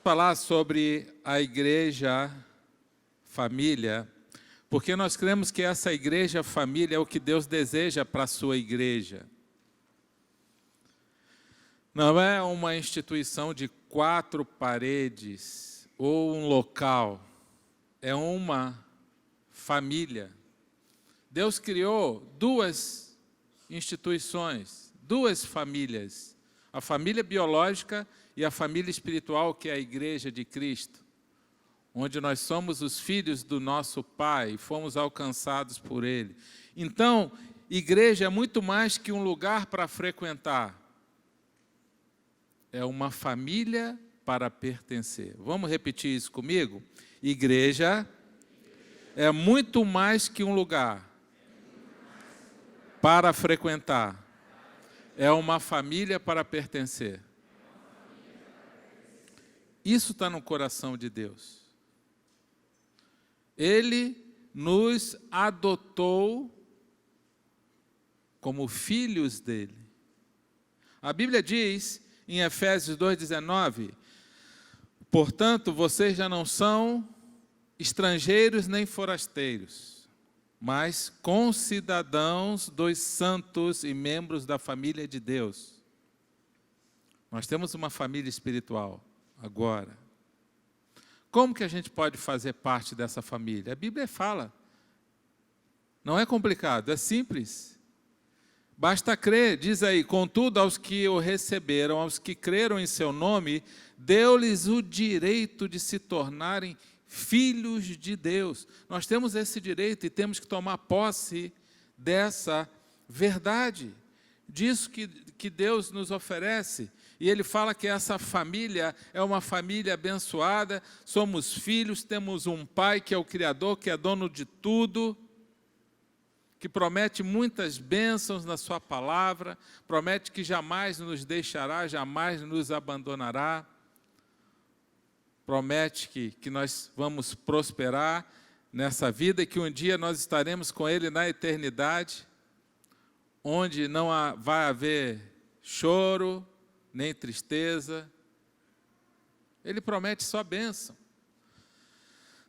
Falar sobre a igreja família, porque nós cremos que essa igreja família é o que Deus deseja para a sua igreja. Não é uma instituição de 4 paredes ou um local, é uma família. Deus criou 2 instituições, 2 famílias, a família biológica e a família espiritual, que é a igreja de Cristo, onde nós somos os filhos do nosso Pai, fomos alcançados por Ele. Então, igreja é muito mais que um lugar para frequentar, é uma família para pertencer. Vamos repetir isso comigo? Igreja é muito mais que um lugar para frequentar, é uma família para pertencer. Isso está no coração de Deus. Ele nos adotou como filhos dele. A Bíblia diz, em Efésios 2,19, portanto, vocês já não são estrangeiros nem forasteiros, mas concidadãos dos santos e membros da família de Deus. Nós temos uma família espiritual agora. Como que a gente pode fazer parte dessa família? A Bíblia fala. Não é complicado, é simples. Basta crer, diz aí, contudo, aos que o receberam, aos que creram em seu nome, deu-lhes o direito de se tornarem filhos de Deus. Nós temos esse direito e temos que tomar posse dessa verdade, disso que Deus nos oferece. E Ele fala que essa família é uma família abençoada, somos filhos, temos um Pai que é o Criador, que é dono de tudo, que promete muitas bênçãos na sua palavra, promete que jamais nos deixará, jamais nos abandonará, promete que nós vamos prosperar nessa vida e que um dia nós estaremos com Ele na eternidade, onde não vai haver choro, nem tristeza. Ele promete só bênção.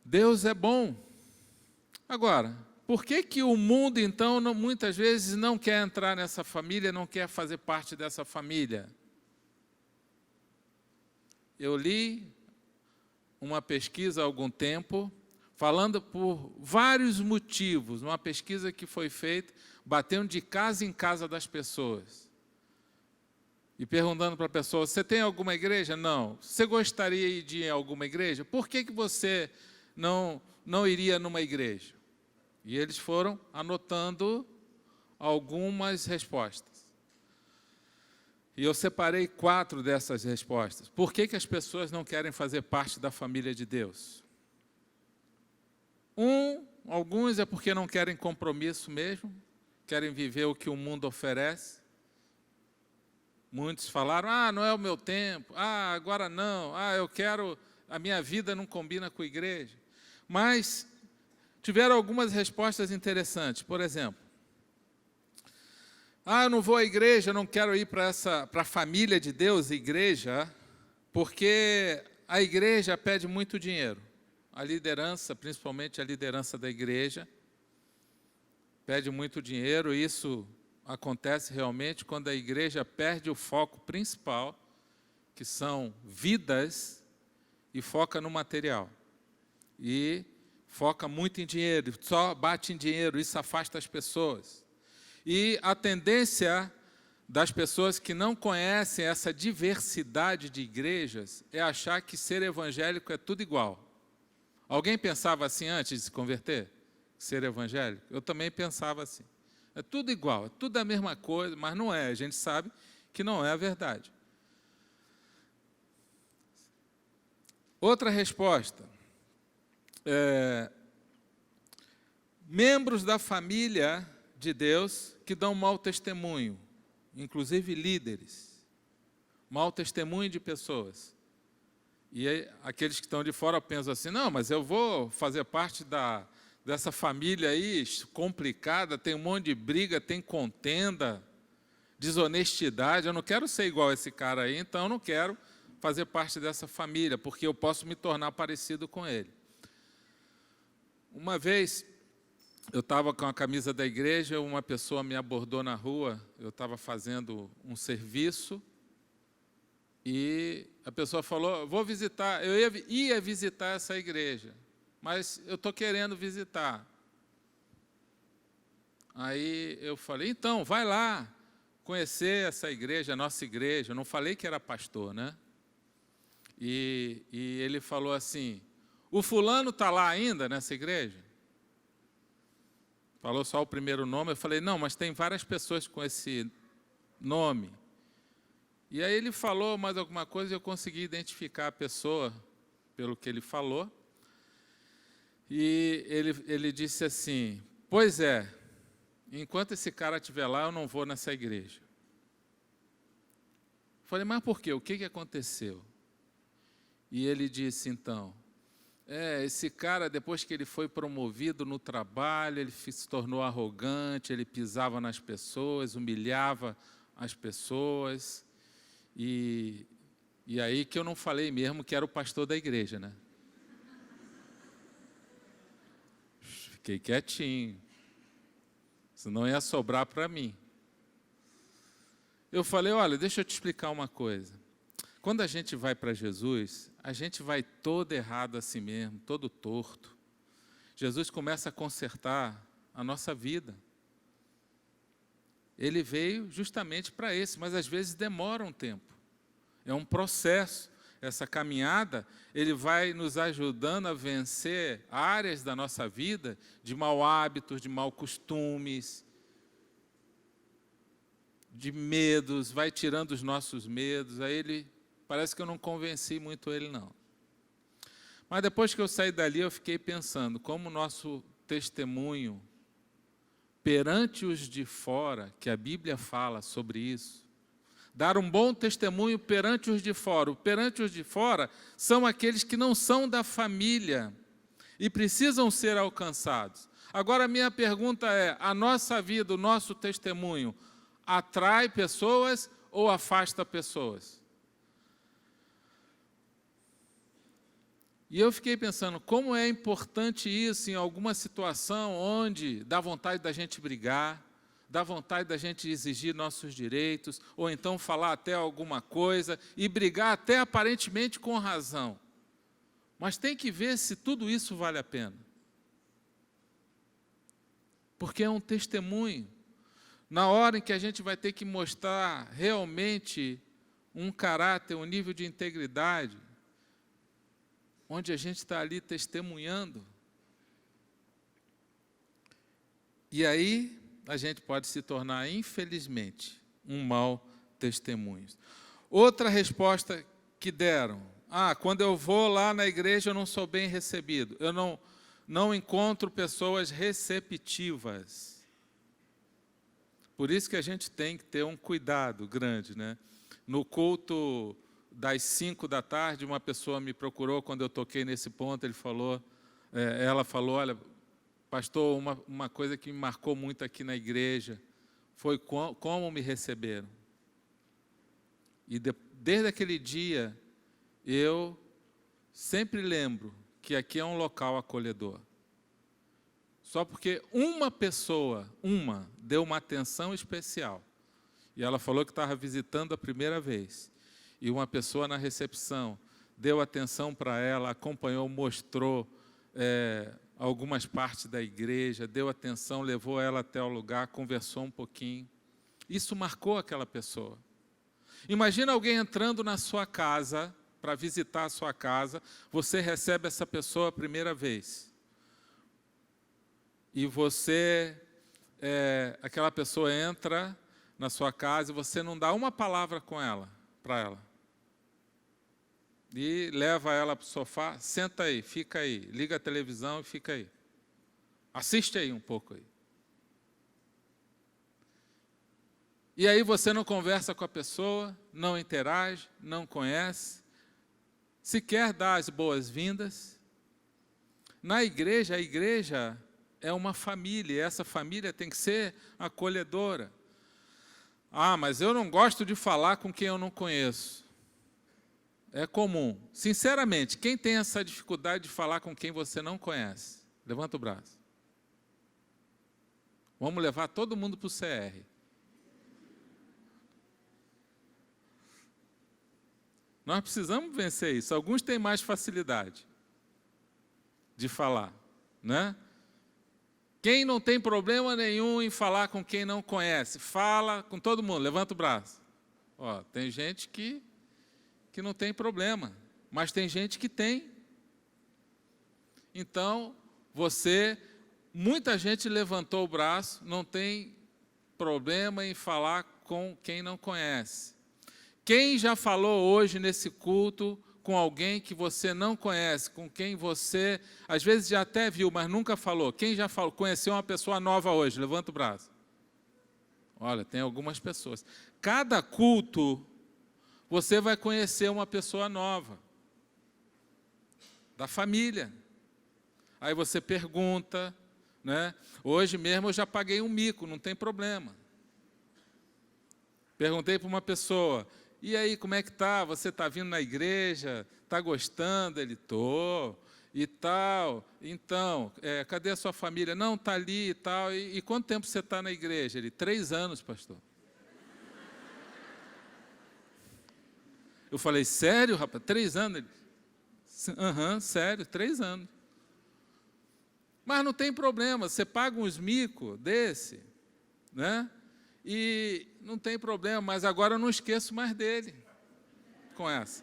Deus é bom. Agora, por que o mundo, então, muitas vezes não quer entrar nessa família, não quer fazer parte dessa família? Eu li uma pesquisa há algum tempo, falando por vários motivos, uma pesquisa que foi feita, batendo de casa em casa das pessoas, e perguntando para a pessoa, você tem alguma igreja? Não. Você gostaria de ir em alguma igreja? Por que você não iria numa igreja? E eles foram anotando algumas respostas. E eu separei 4 dessas respostas. Por que as pessoas não querem fazer parte da família de Deus? Alguns é porque não querem compromisso mesmo, querem viver o que o mundo oferece. Muitos falaram, não é o meu tempo, agora não, eu quero, a minha vida não combina com a igreja. Mas tiveram algumas respostas interessantes. Por exemplo, eu não vou à igreja, não quero ir para a família de Deus, igreja, porque a igreja pede muito dinheiro. A liderança, principalmente a liderança da igreja, pede muito dinheiro, e isso acontece realmente quando a igreja perde o foco principal, que são vidas, e foca no material. E foca muito em dinheiro, só bate em dinheiro, isso afasta as pessoas. E a tendência das pessoas que não conhecem essa diversidade de igrejas é achar que ser evangélico é tudo igual. Alguém pensava assim antes de se converter? Ser evangélico? Eu também pensava assim. É tudo igual, é tudo a mesma coisa, mas não é, a gente sabe que não é a verdade. Outra resposta. Membros da família de Deus que dão mau testemunho, inclusive líderes, mau testemunho de pessoas. E aí, aqueles que estão de fora pensam assim, não, mas eu vou fazer parte dessa família aí complicada, tem um monte de briga, tem contenda, desonestidade, eu não quero ser igual a esse cara aí, então eu não quero fazer parte dessa família, porque eu posso me tornar parecido com ele. Uma vez, eu estava com a camisa da igreja, uma pessoa me abordou na rua, eu estava fazendo um serviço, e a pessoa falou, vou visitar, eu ia visitar essa igreja, mas eu estou querendo visitar. Aí eu falei, então, vai lá conhecer essa igreja, a nossa igreja. Eu não falei que era pastor, né? E ele falou assim, o fulano está lá ainda nessa igreja? Falou só o primeiro nome. Eu falei, não, mas tem várias pessoas com esse nome. E aí ele falou mais alguma coisa e eu consegui identificar a pessoa pelo que ele falou. E ele disse assim, pois é, enquanto esse cara estiver lá, eu não vou nessa igreja. Falei, mas por quê? O que aconteceu? E ele disse, então, esse cara, depois que ele foi promovido no trabalho, ele se tornou arrogante, ele pisava nas pessoas, humilhava as pessoas, e aí que eu não falei mesmo que era o pastor da igreja, né? Fiquei quietinho, senão ia sobrar para mim. Eu falei, olha, deixa eu te explicar uma coisa. Quando a gente vai para Jesus, a gente vai todo errado assim mesmo, todo torto. Jesus começa a consertar a nossa vida. Ele veio justamente para isso, mas às vezes demora um tempo. É um processo. Essa caminhada, ele vai nos ajudando a vencer áreas da nossa vida de mau hábitos, de mau costumes, de medos, vai tirando os nossos medos. Aí ele, parece que eu não convenci muito ele, não. Mas depois que eu saí dali, eu fiquei pensando como o nosso testemunho perante os de fora, que a Bíblia fala sobre isso, dar um bom testemunho perante os de fora. Perante os de fora são aqueles que não são da família e precisam ser alcançados. Agora, a minha pergunta é, a nossa vida, o nosso testemunho, atrai pessoas ou afasta pessoas? E eu fiquei pensando, como é importante isso em alguma situação onde dá vontade da gente brigar, dá vontade da gente exigir nossos direitos, ou então falar até alguma coisa, e brigar até aparentemente com razão. Mas tem que ver se tudo isso vale a pena. Porque é um testemunho. Na hora em que a gente vai ter que mostrar realmente um caráter, um nível de integridade, onde a gente está ali testemunhando. E aí a gente pode se tornar, infelizmente, um mau testemunho. Outra resposta que deram, quando eu vou lá na igreja eu não sou bem recebido, eu não encontro pessoas receptivas. Por isso que a gente tem que ter um cuidado grande, né? No culto das 5 da tarde, uma pessoa me procurou quando eu toquei nesse ponto, ela falou, olha, pastor, uma coisa que me marcou muito aqui na igreja foi como me receberam. E desde aquele dia, eu sempre lembro que aqui é um local acolhedor. Só porque uma pessoa, deu uma atenção especial. E ela falou que estava visitando a primeira vez. E uma pessoa na recepção deu atenção para ela, acompanhou, mostrou algumas partes da igreja, deu atenção, levou ela até o lugar, conversou um pouquinho. Isso marcou aquela pessoa. Imagina alguém entrando na sua casa, para visitar a sua casa, você recebe essa pessoa a primeira vez. E aquela pessoa entra na sua casa e você não dá uma palavra para ela. E leva ela para o sofá, senta aí, fica aí, liga a televisão e fica aí. Assiste aí um pouco aí. E aí você não conversa com a pessoa, não interage, não conhece, sequer dá as boas-vindas. Na igreja, a igreja é uma família, e essa família tem que ser acolhedora. Mas eu não gosto de falar com quem eu não conheço. é comum. Sinceramente, quem tem essa dificuldade de falar com quem você não conhece? Levanta o braço. Vamos levar todo mundo para o CR. Nós precisamos vencer isso. Alguns têm mais facilidade de falar, né? Quem não tem problema nenhum em falar com quem não conhece? Fala com todo mundo, levanta o braço. Ó, tem gente que não tem problema, mas tem gente que tem. Então, muita gente levantou o braço, não tem problema em falar com quem não conhece. Quem já falou hoje nesse culto com alguém que você não conhece, com quem você, às vezes, já até viu, mas nunca falou? Quem já falou, conheceu uma pessoa nova hoje? Levanta o braço. Olha, tem algumas pessoas. Cada culto, você vai conhecer uma pessoa nova, da família. Aí você pergunta, né? Hoje mesmo eu já paguei um mico, não tem problema. Perguntei para uma pessoa, e aí, como é que tá? Você está vindo na igreja? Está gostando? Ele, tô, e tal. Então, cadê a sua família? Não, está ali e tal. E quanto tempo você está na igreja? Ele, 3 anos, pastor. Eu falei, sério, rapaz? 3 anos? Ele, aham, sério, 3 anos. Mas não tem problema, você paga uns micos desse, né? E não tem problema, mas agora eu não esqueço mais dele com essa.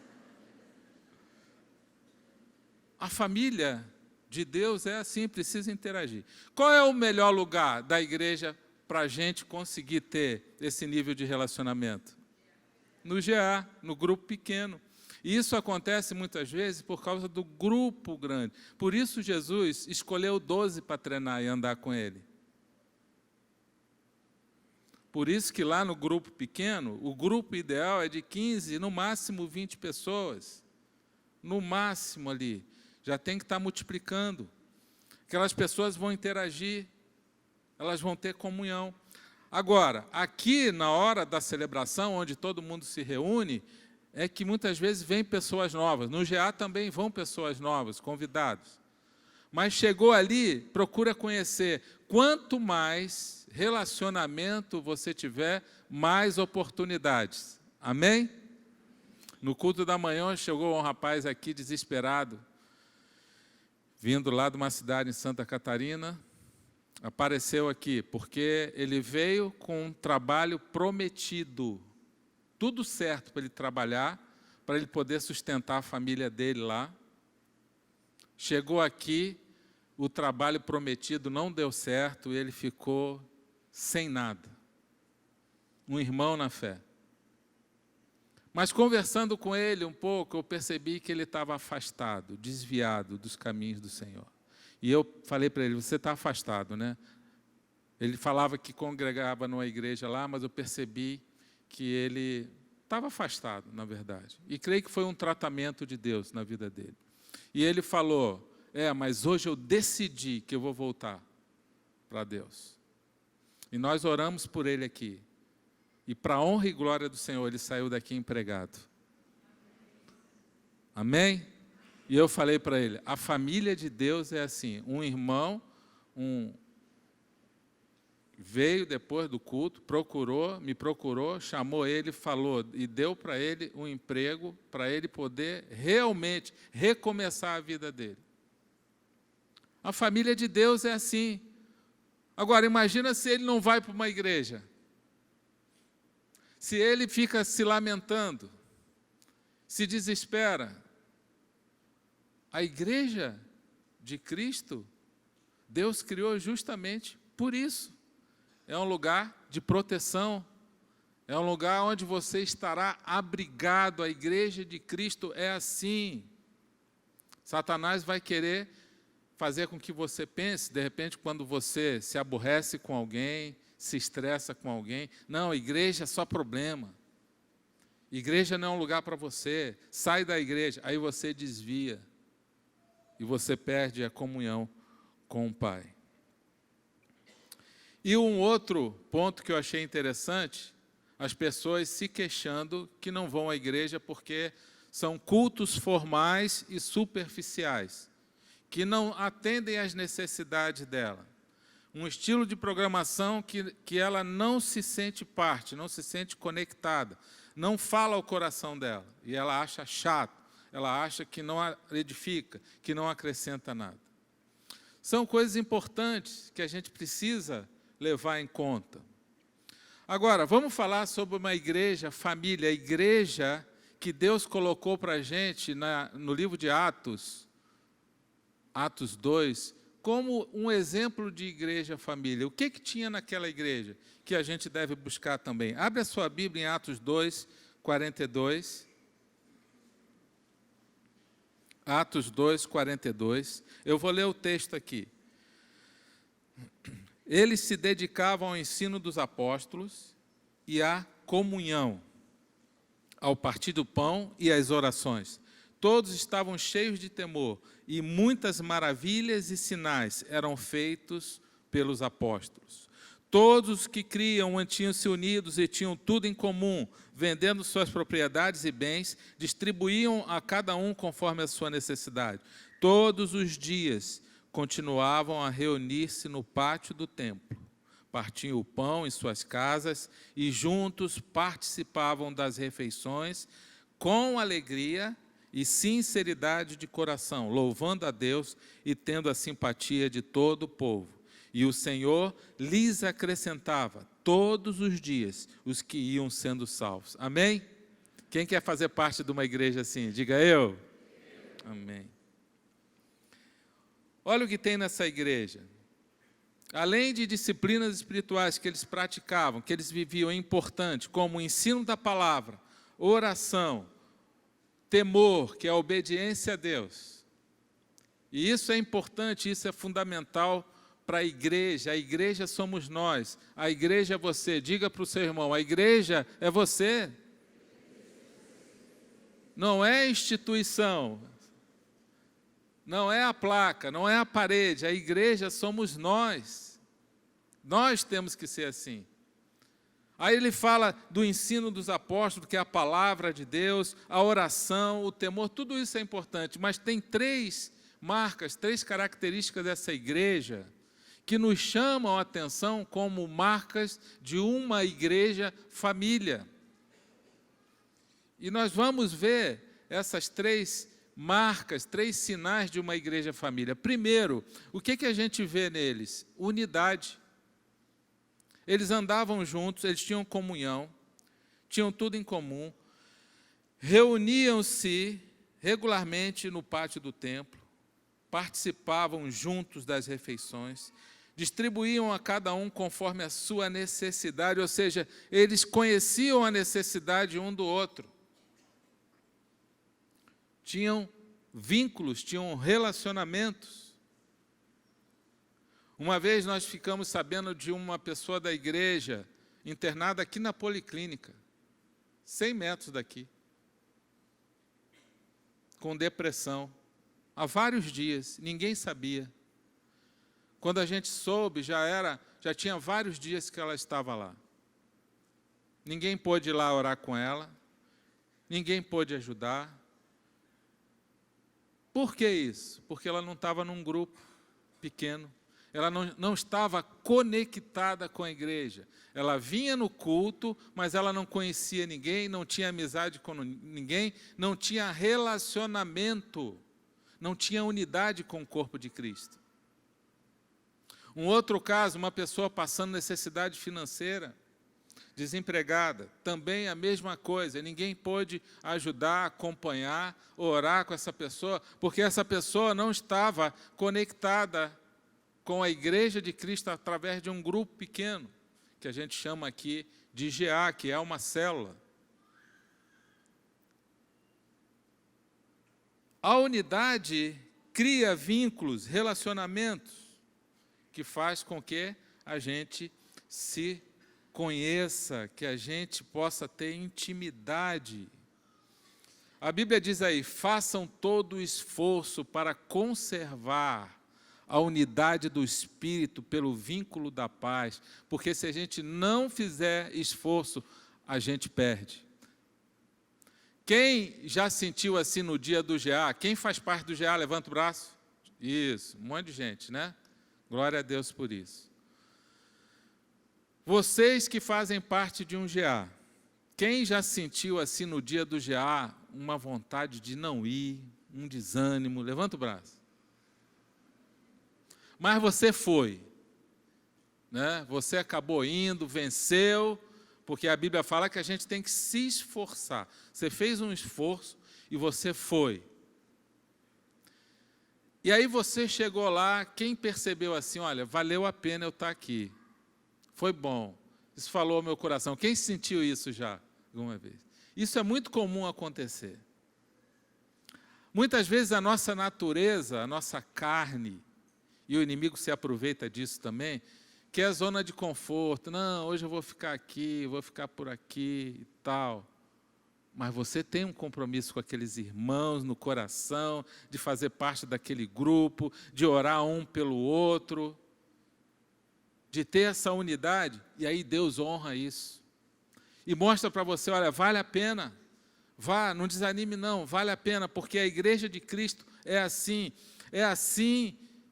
A família de Deus é assim, precisa interagir. Qual é o melhor lugar da igreja para a gente conseguir ter esse nível de relacionamento? No GA, no grupo pequeno. E isso acontece muitas vezes por causa do grupo grande. Por isso Jesus escolheu 12 para treinar e andar com ele. Por isso que lá no grupo pequeno, o grupo ideal é de 15, no máximo 20 pessoas. No máximo ali. Já tem que estar multiplicando. Aquelas pessoas vão interagir, elas vão ter comunhão. Agora, aqui na hora da celebração, onde todo mundo se reúne, é que muitas vezes vêm pessoas novas. No GA também vão pessoas novas, convidados. Mas chegou ali, procura conhecer. Quanto mais relacionamento você tiver, mais oportunidades. Amém? No culto da manhã chegou um rapaz aqui desesperado, vindo lá de uma cidade em Santa Catarina, apareceu aqui, porque ele veio com um trabalho prometido, tudo certo para ele trabalhar, para ele poder sustentar a família dele lá. Chegou aqui, o trabalho prometido não deu certo, e ele ficou sem nada. Um irmão na fé. Mas conversando com ele um pouco, eu percebi que ele estava afastado, desviado dos caminhos do Senhor. E eu falei para ele, você está afastado, né? Ele falava que congregava numa igreja lá, mas eu percebi que ele estava afastado, na verdade. E creio que foi um tratamento de Deus na vida dele. E ele falou, mas hoje eu decidi que eu vou voltar para Deus. E nós oramos por ele aqui. E para a honra e glória do Senhor, ele saiu daqui empregado. Amém? E eu falei para ele, a família de Deus é assim, um irmão, veio depois do culto, me procurou, chamou ele, falou, e deu para ele um emprego, para ele poder realmente recomeçar a vida dele. A família de Deus é assim. Agora, imagina se ele não vai para uma igreja. Se ele fica se lamentando, se desespera. A igreja de Cristo, Deus criou justamente por isso. É um lugar de proteção, é um lugar onde você estará abrigado. A igreja de Cristo é assim. Satanás vai querer fazer com que você pense, de repente, quando você se aborrece com alguém, se estressa com alguém, não, igreja é só problema. Igreja não é um lugar para você, sai da igreja, aí você desvia. E você perde a comunhão com o Pai. E um outro ponto que eu achei interessante, as pessoas se queixando que não vão à igreja porque São cultos formais e superficiais, que não atendem às necessidades dela. Um estilo de programação que ela não se sente parte, não se sente conectada, não fala ao coração dela, e ela acha chato, ela acha que não edifica, que não acrescenta nada. São coisas importantes que a gente precisa levar em conta. Agora, vamos falar sobre uma igreja, família, a igreja que Deus colocou para a gente no livro de Atos, Atos 2, como um exemplo de igreja, família. O que tinha naquela igreja que a gente deve buscar também? Abre a sua Bíblia em Atos 2, 42. Atos 2, 42. Eu vou ler o texto aqui. Eles se dedicavam ao ensino dos apóstolos e à comunhão, ao partir do pão e às orações. Todos estavam cheios de temor, e muitas maravilhas e sinais eram feitos pelos apóstolos. Todos os que criam mantinham-se unidos e tinham tudo em comum, vendendo suas propriedades e bens, distribuíam a cada um conforme a sua necessidade. Todos os dias continuavam a reunir-se no pátio do templo, partiam o pão em suas casas e juntos participavam das refeições com alegria e sinceridade de coração, louvando a Deus e tendo a simpatia de todo o povo. E o Senhor lhes acrescentava todos os dias os que iam sendo salvos. Amém? Quem quer fazer parte de uma igreja assim? Diga eu. Amém. Olha o que tem nessa igreja. Além de disciplinas espirituais que eles praticavam, que eles viviam, é importante, como o ensino da palavra, oração, temor, que é a obediência a Deus. E isso é importante, isso é fundamental para a igreja somos nós, a igreja é você. Diga para o seu irmão, a igreja é você. Não é instituição, não é a placa, não é a parede, a igreja somos nós. Nós temos que ser assim. Aí ele fala do ensino dos apóstolos, que é a palavra de Deus, a oração, o temor, tudo isso é importante, mas tem três marcas, três características dessa igreja que nos chamam a atenção como marcas de uma igreja família. E nós vamos ver essas três marcas, três sinais de uma igreja família. Primeiro, o que a gente vê neles? Unidade. Eles andavam juntos, eles tinham comunhão, tinham tudo em comum, reuniam-se regularmente no pátio do templo, participavam juntos das refeições, distribuíam a cada um conforme a sua necessidade, ou seja, eles conheciam a necessidade um do outro. Tinham vínculos, tinham relacionamentos. Uma vez nós ficamos sabendo de uma pessoa da igreja internada aqui na Policlínica, 100 metros daqui, com depressão, há vários dias, ninguém sabia. Quando a gente soube, já tinha vários dias que ela estava lá. Ninguém pôde ir lá orar com ela, ninguém pôde ajudar. Por que isso? Porque ela não estava num grupo pequeno. Ela não estava conectada com a igreja. Ela vinha no culto, mas ela não conhecia ninguém, não tinha amizade com ninguém, não tinha relacionamento, não tinha unidade com o corpo de Cristo. Um outro caso, uma pessoa passando necessidade financeira, desempregada, também a mesma coisa, ninguém pôde ajudar, acompanhar, orar com essa pessoa, porque essa pessoa não estava conectada com a igreja de Cristo através de um grupo pequeno, que a gente chama aqui de GA, que é uma célula. A unidade cria vínculos, relacionamentos, que faz com que a gente se conheça, que a gente possa ter intimidade. A Bíblia diz aí, façam todo o esforço para conservar a unidade do Espírito pelo vínculo da paz, porque se a gente não fizer esforço, a gente perde. Quem já sentiu assim no dia do GA? Quem faz parte do GA? Levanta o braço. Isso, um monte de gente, né? Glória a Deus por isso. Vocês que fazem parte de um GA, quem já sentiu assim no dia do GA uma vontade de não ir, um desânimo? Levanta o braço. Mas você foi, né? Você acabou indo, venceu, porque a Bíblia fala que a gente tem que se esforçar. Você fez um esforço e você foi. E aí você chegou lá, quem percebeu assim, olha, valeu a pena eu estar aqui. Foi bom. Isso falou ao meu coração. Quem sentiu isso já alguma vez? Isso é muito comum acontecer. Muitas vezes a nossa natureza, a nossa carne, e o inimigo se aproveita disso também, que é a zona de conforto. Não, hoje eu vou ficar aqui, vou ficar por aqui e tal. Mas você tem um compromisso com aqueles irmãos no coração, de fazer parte daquele grupo, de orar um pelo outro, de ter essa unidade, e aí Deus honra isso. E mostra para você, olha, vale a pena, vá, não desanime não, vale a pena, porque a igreja de Cristo é assim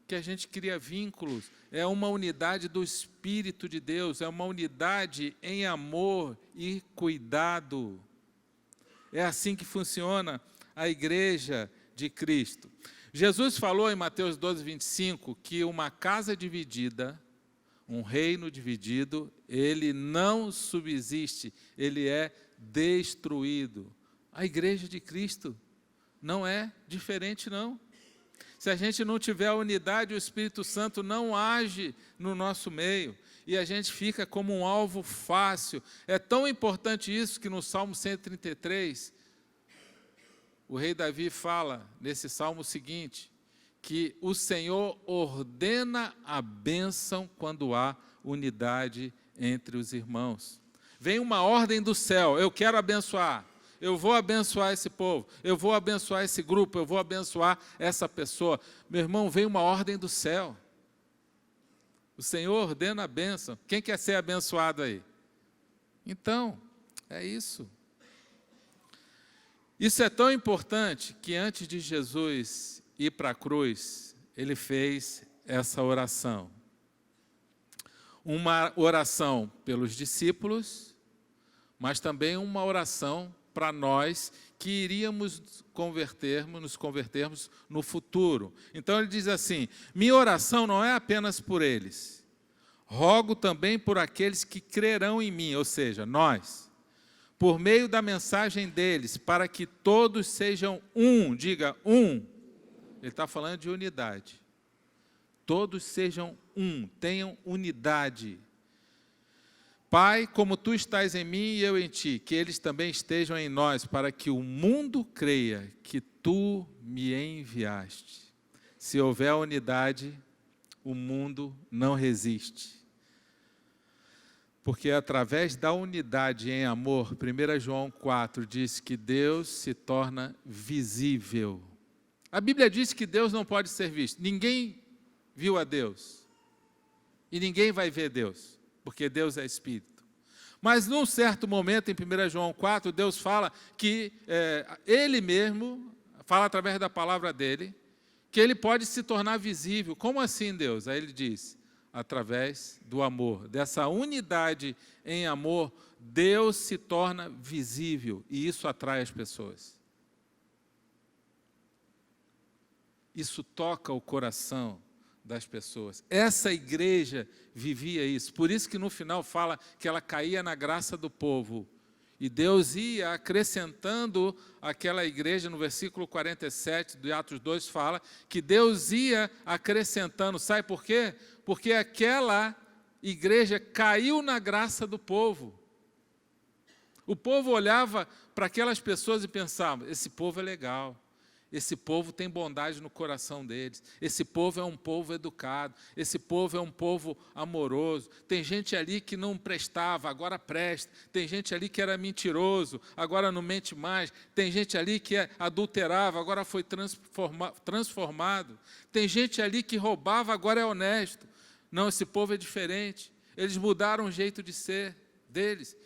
que a gente cria vínculos, é uma unidade do Espírito de Deus, é uma unidade em amor e cuidado. É assim que funciona a igreja de Cristo. Jesus falou em Mateus 12, 25, que uma casa dividida, um reino dividido, ele não subsiste, ele é destruído. A igreja de Cristo não é diferente, não. Se a gente não tiver a unidade, o Espírito Santo não age no nosso meio. E a gente fica como um alvo fácil. É tão importante isso que no Salmo 133, o rei Davi fala, nesse salmo seguinte, que o Senhor ordena a bênção quando há unidade entre os irmãos. Vem uma ordem do céu, eu quero abençoar, eu vou abençoar esse povo, eu vou abençoar esse grupo, eu vou abençoar essa pessoa. Meu irmão, vem uma ordem do céu. O Senhor ordena a bênção. Quem quer ser abençoado aí? Então, é isso. Isso é tão importante que antes de Jesus ir para a cruz, ele fez essa oração. Uma oração pelos discípulos, mas também uma oração para nós que iríamos nos convertermos no futuro. Então ele diz assim, minha oração não é apenas por eles, rogo também por aqueles que crerão em mim, ou seja, nós, por meio da mensagem deles, para que todos sejam um, diga um. Ele está falando de unidade. Todos sejam um, tenham unidade. Pai, como tu estás em mim e eu em ti, que eles também estejam em nós, para que o mundo creia que tu me enviaste. Se houver unidade, o mundo não resiste. Porque através da unidade em amor, 1 João 4 diz que Deus se torna visível. A Bíblia diz que Deus não pode ser visto. Ninguém viu a Deus. E ninguém vai ver Deus, porque Deus é Espírito. Mas num certo momento, em 1 João 4, Deus fala que Ele mesmo, fala através da palavra dEle, que Ele pode se tornar visível. Como assim, Deus? Aí Ele diz, através do amor, dessa unidade em amor, Deus se torna visível e isso atrai as pessoas. Isso toca o coração das pessoas. Essa igreja vivia isso. Por isso que no final fala que ela caía na graça do povo. E Deus ia acrescentando àquela igreja, no versículo 47 de Atos 2, fala que Deus ia acrescentando. Sabe por quê? Porque aquela igreja caiu na graça do povo. O povo olhava para aquelas pessoas e pensava, esse povo é legal. Esse povo tem bondade no coração deles. Esse povo é um povo educado. Esse povo é um povo amoroso. Tem gente ali que não prestava, agora presta. Tem gente ali que era mentiroso, agora não mente mais. Tem gente ali que adulterava, agora foi transformado. Tem gente ali que roubava, agora é honesto. Não, esse povo é diferente. Eles mudaram o jeito de ser deles.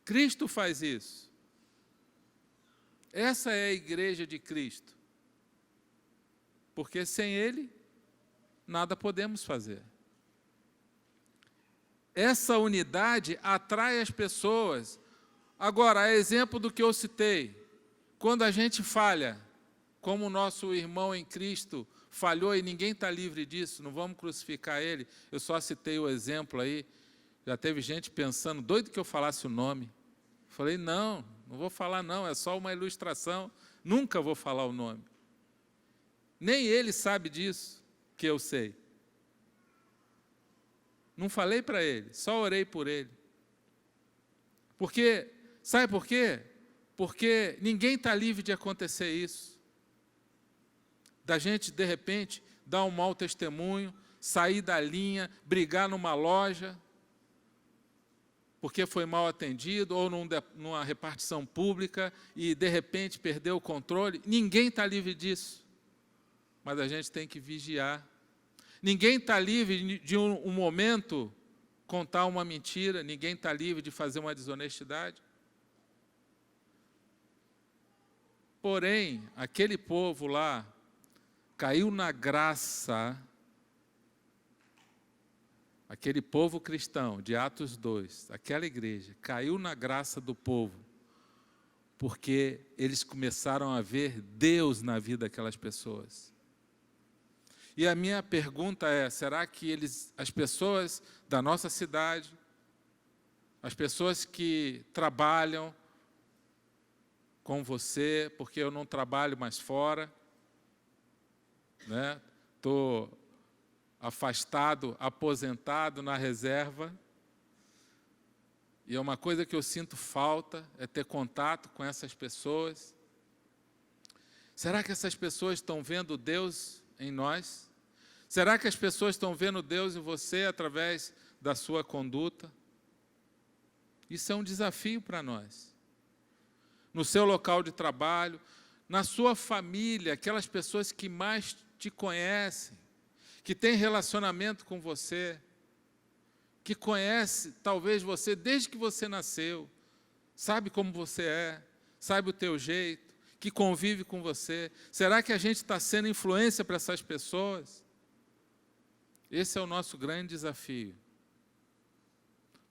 Cristo faz isso. Essa é a igreja de Cristo. Porque sem Ele, nada podemos fazer. Essa unidade atrai as pessoas. Agora, a exemplo do que eu citei, quando a gente falha, como o nosso irmão em Cristo falhou, e ninguém está livre disso, não vamos crucificar ele, eu só citei o exemplo aí, já teve gente pensando, doido que eu falasse o nome. Falei, não vou falar não, é só uma ilustração, nunca vou falar o nome. Nem ele sabe disso, que eu sei. Não falei para ele, só orei por ele. Porque, sabe por quê? Porque ninguém está livre de acontecer isso. Da gente, de repente, dar um mau testemunho, sair da linha, brigar numa loja, porque foi mal atendido, ou numa repartição pública, e de repente perdeu o controle. Ninguém está livre disso. Mas a gente tem que vigiar. Ninguém está livre de um momento contar uma mentira, ninguém está livre de fazer uma desonestidade. Porém, aquele povo lá caiu na graça, aquele povo cristão de Atos 2, aquela igreja, caiu na graça do povo, porque eles começaram a ver Deus na vida daquelas pessoas. E a minha pergunta é, será que as pessoas da nossa cidade, as pessoas que trabalham com você, porque eu não trabalho mais fora, né? Estou afastado, aposentado na reserva, e é uma coisa que eu sinto falta, é ter contato com essas pessoas. Será que essas pessoas estão vendo Deus em nós? Será que as pessoas estão vendo Deus em você através da sua conduta? Isso é um desafio para nós. No seu local de trabalho, na sua família, aquelas pessoas que mais te conhecem, que têm relacionamento com você, que conhece talvez você desde que você nasceu, sabe como você é, sabe o teu jeito, que convive com você. Será que a gente está sendo influência para essas pessoas? Esse é o nosso grande desafio.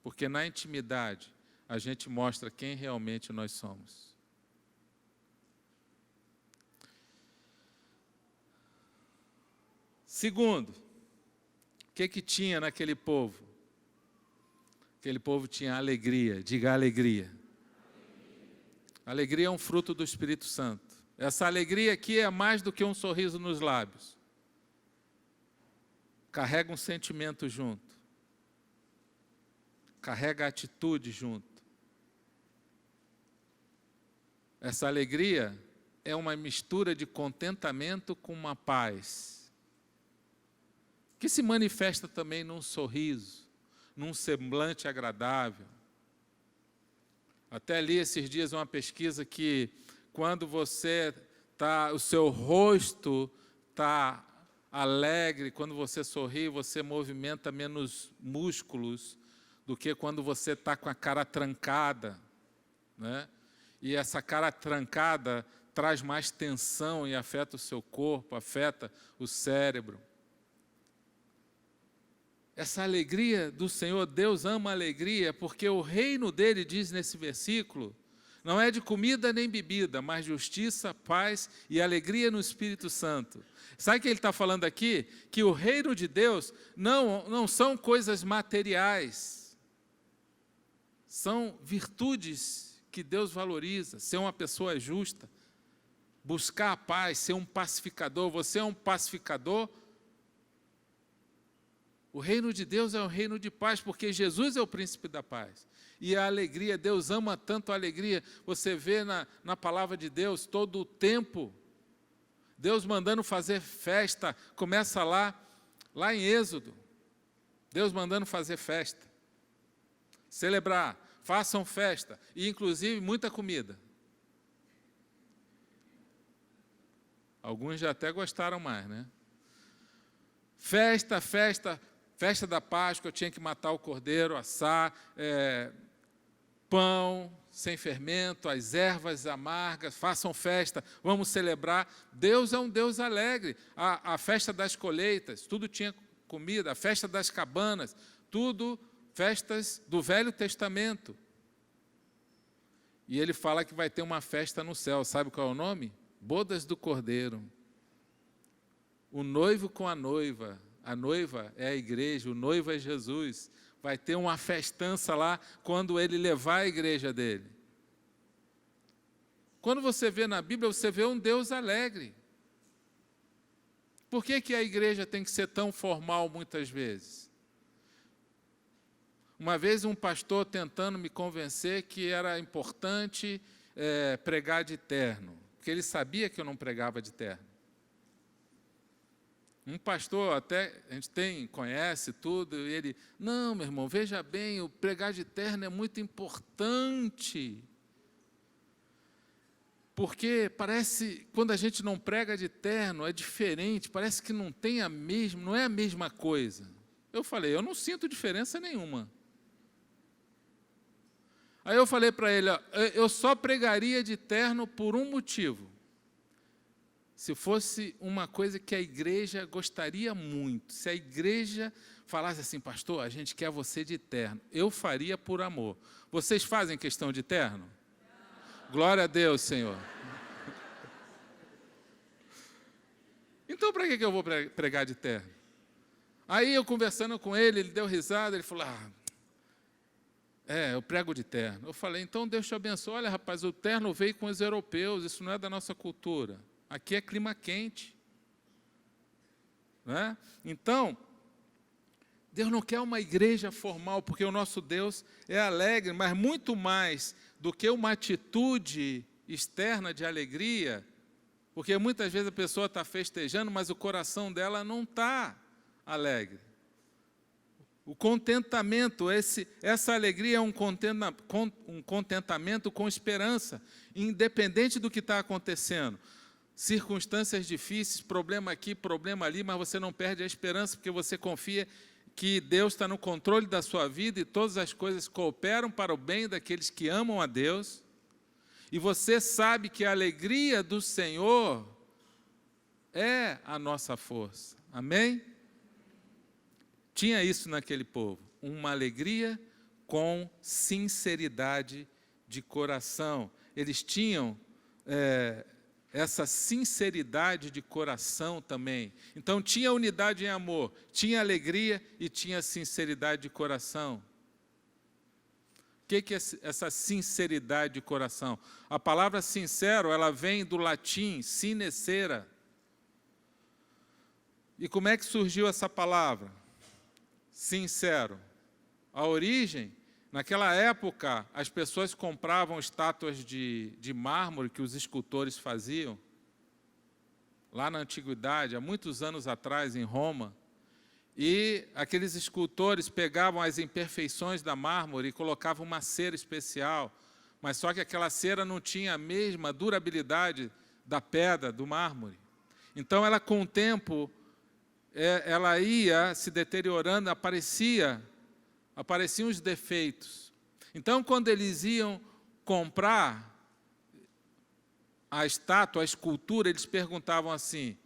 Porque na intimidade, a gente mostra quem realmente nós somos. Segundo, o que tinha naquele povo? Aquele povo tinha alegria, diga alegria. Alegria é um fruto do Espírito Santo. Essa alegria aqui é mais do que um sorriso nos lábios. Carrega um sentimento junto. Carrega atitude junto. Essa alegria é uma mistura de contentamento com uma paz, que se manifesta também num sorriso, num semblante agradável. Até li esses dias uma pesquisa que quando você o seu rosto está alegre, quando você sorri, você movimenta menos músculos do que quando você está com a cara trancada, né? E essa cara trancada traz mais tensão e afeta o seu corpo, afeta o cérebro. Essa alegria do Senhor, Deus ama a alegria, porque o reino dele, diz nesse versículo, não é de comida nem bebida, mas justiça, paz e alegria no Espírito Santo. Sabe o que ele está falando aqui? Que o reino de Deus não são coisas materiais, são virtudes que Deus valoriza. Ser uma pessoa justa, buscar a paz, ser um pacificador. Você é um pacificador? O reino de Deus é um reino de paz, porque Jesus é o príncipe da paz. E a alegria, Deus ama tanto a alegria. Você vê na palavra de Deus todo o tempo, Deus mandando fazer festa. Começa lá em Êxodo, Deus mandando fazer festa, celebrar, façam festa, e inclusive muita comida. Alguns já até gostaram mais, né? Festa da Páscoa, eu tinha que matar o cordeiro, assar, pão, sem fermento, as ervas amargas, façam festa, vamos celebrar. Deus é um Deus alegre. A festa das colheitas, tudo tinha comida, a festa das cabanas, tudo festas do Velho Testamento. E ele fala que vai ter uma festa no céu, sabe qual é o nome? Bodas do Cordeiro. O noivo com a noiva é a igreja, o noivo é Jesus. Vai ter uma festança lá quando ele levar a igreja dele. Quando você vê na Bíblia, você vê um Deus alegre. Por que a igreja tem que ser tão formal muitas vezes? Uma vez um pastor tentando me convencer que era importante pregar de terno, porque ele sabia que eu não pregava de terno. Um pastor, até a gente conhece tudo, e ele, não, meu irmão, veja bem, o pregar de terno é muito importante. Porque parece, quando a gente não prega de terno, é diferente, parece que não é a mesma coisa. Eu falei, eu não sinto diferença nenhuma. Aí eu falei para ele, eu só pregaria de terno por um motivo. Se fosse uma coisa que a igreja gostaria muito, se a igreja falasse assim, pastor, a gente quer você de terno, eu faria por amor. Vocês fazem questão de terno? Glória a Deus, Senhor. Então, para que eu vou pregar de terno? Aí, eu conversando com ele, ele deu risada, ele falou, eu prego de terno. Eu falei, então Deus te abençoe. Olha, rapaz, o terno veio com os europeus, isso não é da nossa cultura. Aqui é clima quente. Né? Então, Deus não quer uma igreja formal, porque o nosso Deus é alegre, mas muito mais do que uma atitude externa de alegria, porque muitas vezes a pessoa está festejando, mas o coração dela não está alegre. O contentamento, essa alegria é um contentamento com esperança, independente do que está acontecendo. Circunstâncias difíceis, problema aqui, problema ali, mas você não perde a esperança, porque você confia que Deus está no controle da sua vida e todas as coisas cooperam para o bem daqueles que amam a Deus. E você sabe que a alegria do Senhor é a nossa força. Amém? Tinha isso naquele povo, uma alegria com sinceridade de coração. Eles tinham essa sinceridade de coração também. Então, tinha unidade em amor, tinha alegria e tinha sinceridade de coração. O que é essa sinceridade de coração? A palavra sincero, ela vem do latim, sinecera. E como é que surgiu essa palavra? Sincero. A origem, naquela época, as pessoas compravam estátuas de mármore que os escultores faziam, lá na antiguidade, há muitos anos atrás, em Roma, e aqueles escultores pegavam as imperfeições da mármore e colocavam uma cera especial, mas só que aquela cera não tinha a mesma durabilidade da pedra, do mármore. Então, ela com o tempo, ela ia se deteriorando, apareciam os defeitos. Então, quando eles iam comprar a estátua, a escultura, eles perguntavam assim,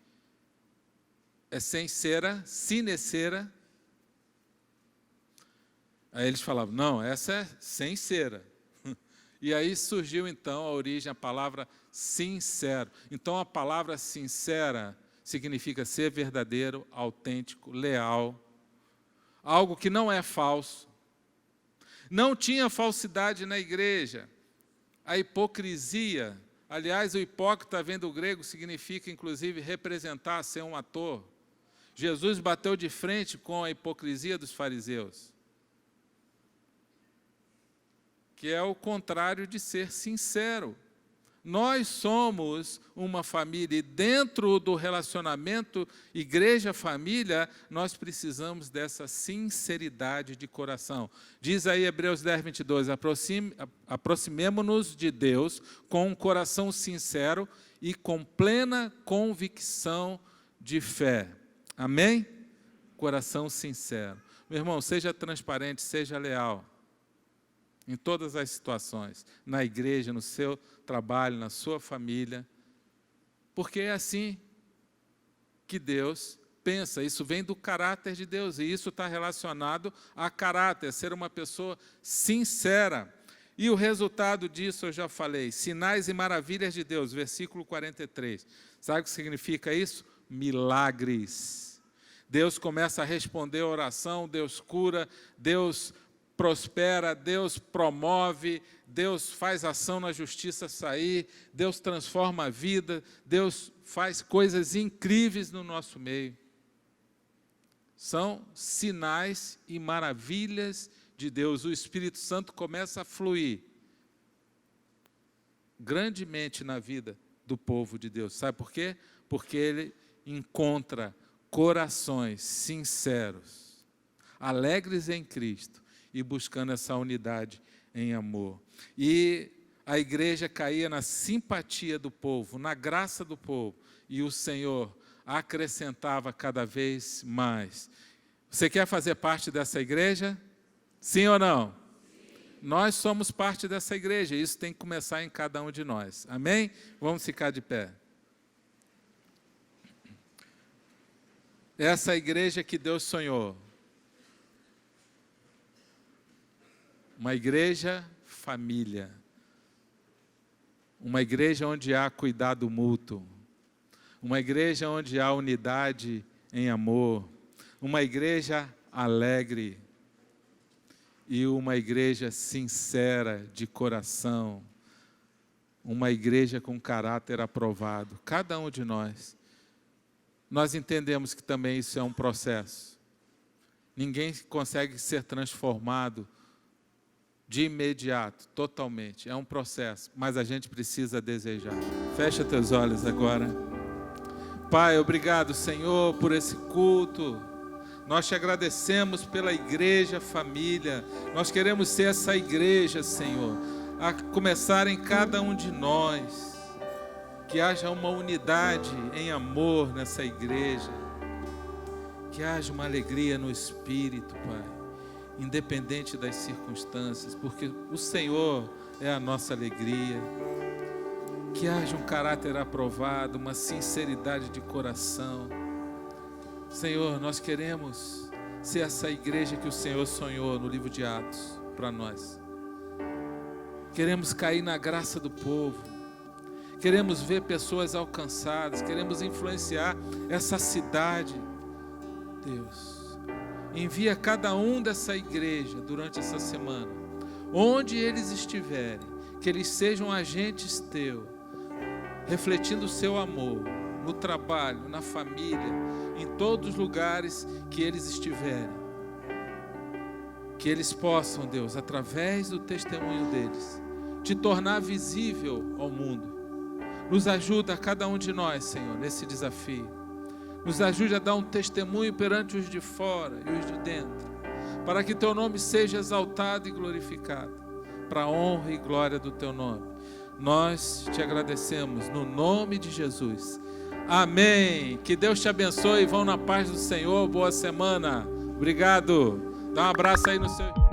é sem cera, sinecera? Aí eles falavam, não, essa é sem cera. E aí surgiu então a origem, a palavra sincero. Então a palavra sincera significa ser verdadeiro, autêntico, leal, algo que não é falso. Não tinha falsidade na igreja. A hipocrisia, aliás, o hipócrita vem do grego, significa inclusive representar, ser um ator. Jesus bateu de frente com a hipocrisia dos fariseus, que é o contrário de ser sincero. Nós somos uma família e dentro do relacionamento igreja-família, nós precisamos dessa sinceridade de coração. Diz aí Hebreus 10, 22, aproximemo-nos de Deus com um coração sincero e com plena convicção de fé. Amém? Coração sincero. Meu irmão, seja transparente, seja leal. em todas as situações, na igreja, no seu trabalho, na sua família, porque é assim que Deus pensa. Isso vem do caráter de Deus, e isso está relacionado a caráter, ser uma pessoa sincera. E o resultado disso eu já falei, sinais e maravilhas de Deus, versículo 43. Sabe o que significa isso? Milagres. Deus começa a responder a oração, Deus cura, Deus prospera, Deus promove, Deus faz ação na justiça sair, Deus transforma a vida, Deus faz coisas incríveis no nosso meio. São sinais e maravilhas de Deus. O Espírito Santo começa a fluir grandemente na vida do povo de Deus. Sabe por quê? Porque ele encontra corações sinceros, alegres em Cristo e buscando essa unidade em amor. E a igreja caía na simpatia do povo, na graça do povo, e o Senhor acrescentava cada vez mais. Você quer fazer parte dessa igreja? Sim ou não? Sim. Nós somos parte dessa igreja, e isso tem que começar em cada um de nós. Amém? Vamos ficar de pé. Essa igreja que Deus sonhou. Uma igreja família. Uma igreja onde há cuidado mútuo. Uma igreja onde há unidade em amor. Uma igreja alegre. E uma igreja sincera de coração. Uma igreja com caráter aprovado. Cada um de nós. Nós entendemos que também isso é um processo. Ninguém consegue ser transformado de imediato, totalmente. É um processo, mas a gente precisa desejar. Fecha teus olhos agora. Pai, obrigado, Senhor, por esse culto. Nós te agradecemos pela igreja família. Nós queremos ser essa igreja, Senhor, a começar em cada um de nós. Que haja uma unidade em amor nessa igreja. Que haja uma alegria no Espírito, Pai. Independente das circunstâncias, porque o Senhor é a nossa alegria. Que haja um caráter aprovado, uma sinceridade de coração. Senhor, nós queremos ser essa igreja que o Senhor sonhou no livro de Atos para nós. Queremos cair na graça do povo. Queremos ver pessoas alcançadas, queremos influenciar essa cidade. Deus, envia cada um dessa igreja durante essa semana, onde eles estiverem, que eles sejam agentes teus, refletindo o seu amor, no trabalho, na família, em todos os lugares que eles estiverem. Que eles possam, Deus, através do testemunho deles, te tornar visível ao mundo. Nos ajuda a cada um de nós, Senhor, nesse desafio. Nos ajude a dar um testemunho perante os de fora e os de dentro, para que teu nome seja exaltado e glorificado, para a honra e glória do teu nome. Nós te agradecemos no nome de Jesus. Amém. Que Deus te abençoe. Vão na paz do Senhor. Boa semana. Obrigado. Dá um abraço aí no seu...